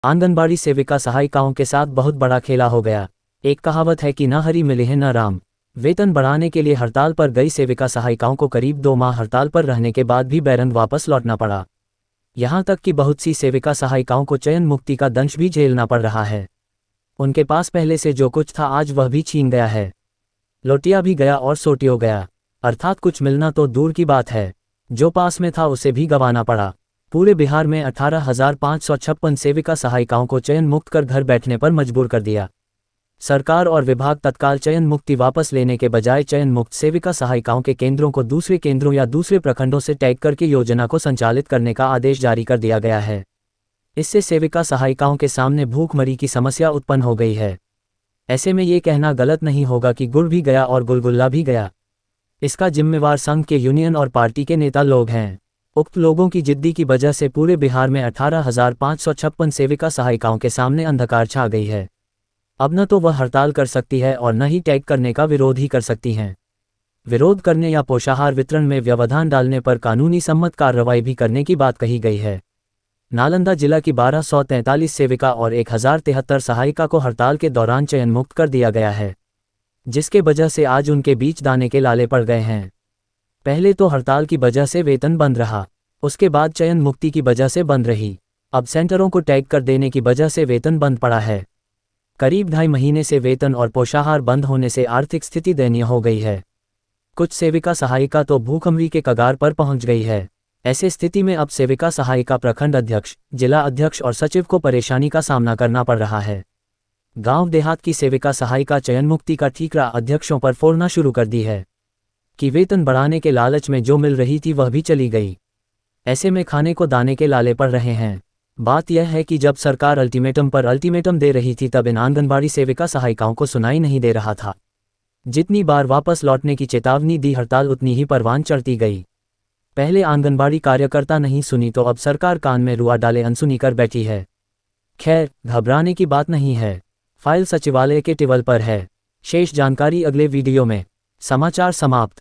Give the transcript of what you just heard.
आंगनबाड़ी सेविका सहायिकाओं के साथ बहुत बड़ा खेला हो गया। एक कहावत है कि न हरी मिले हैं न राम। वेतन बढ़ाने के लिए हड़ताल पर गई सेविका सहायिकाओं को करीब 2 माह हड़ताल पर रहने के बाद भी बैरंग वापस लौटना पड़ा। यहां तक कि बहुत सी सेविका सहायिकाओं को चयन मुक्ति का दंश भी झेलना पड़ रहा है। उनके पास पहले से जो कुछ था आज वह भी छीन गया है। लौटिया भी गया और सोटियो गया, अर्थात कुछ मिलना तो दूर की बात है, जो पास में था उसे भी गंवाना पड़ा। पूरे बिहार में 18,556 सेविका सहायिकाओं को चयन मुक्त कर घर बैठने पर मजबूर कर दिया। सरकार और विभाग तत्काल चयन मुक्ति वापस लेने के बजाय चयन मुक्त सेविका सहायिकाओं के केंद्रों को दूसरे केंद्रों या दूसरे प्रखंडों से टैग करके योजना को संचालित करने का आदेश जारी कर दिया गया है। इससे सेविका सहायिकाओं के सामने भूखमरी की समस्या उत्पन्न हो गई है। ऐसे में ये कहना गलत नहीं होगा कि गुड़ भी गया और गुलगुल्ला भी गया। इसका जिम्मेवार संघ के यूनियन और पार्टी के नेता लोग हैं। उक्त लोगों की जिद्दी की वजह से पूरे बिहार में 18,556 सेविका सहायिकाओं के सामने अंधकार छा गई है। अब न तो वह हड़ताल कर सकती है और न ही टैग करने का विरोध ही कर सकती हैं। विरोध करने या पोषाहार वितरण में व्यवधान डालने पर कानूनी सम्मत कार्रवाई भी करने की बात कही गई है। नालंदा जिला की 1243 सेविका और 1073 सहायिका को हड़ताल के दौरान चयन मुक्त कर दिया गया है, जिसके वजह से आज उनके बीच दाने के लाले पड़ गए हैं। पहले तो हड़ताल की वजह से वेतन बंद रहा, उसके बाद चयन मुक्ति की वजह से बंद रही, अब सेंटरों को टैग कर देने की वजह से वेतन बंद पड़ा है। करीब 2.5 महीने से वेतन और पोषाहार बंद होने से आर्थिक स्थिति दयनीय हो गई है। कुछ सेविका सहायिका तो भूखमरी के कगार पर पहुंच गई है। ऐसे स्थिति में अब सेविका सहायिका प्रखंड अध्यक्ष, जिला अध्यक्ष और सचिव को परेशानी का सामना करना पड़ रहा है। गांव देहात की सेविका सहायिका चयन मुक्ति का ठीकरा अध्यक्षों पर फोड़ना शुरू कर दी है कि वेतन बढ़ाने के लालच में जो मिल रही थी वह भी चली गई। ऐसे में खाने को दाने के लाले पड़ रहे हैं। बात यह है कि जब सरकार अल्टीमेटम पर अल्टीमेटम दे रही थी तब इन आंगनबाड़ी सेविका सहायिकाओं को सुनाई नहीं दे रहा था। जितनी बार वापस लौटने की चेतावनी दी हड़ताल उतनी ही परवान चढ़ती गई। पहले आंगनबाड़ी कार्यकर्ता नहीं सुनी तो अब सरकार कान में रुआ डाले अनसुनी कर बैठी है। खैर, घबराने की बात नहीं है। फाइल सचिवालय के टेबल पर है। शेष जानकारी अगले वीडियो में। समाचार समाप्त।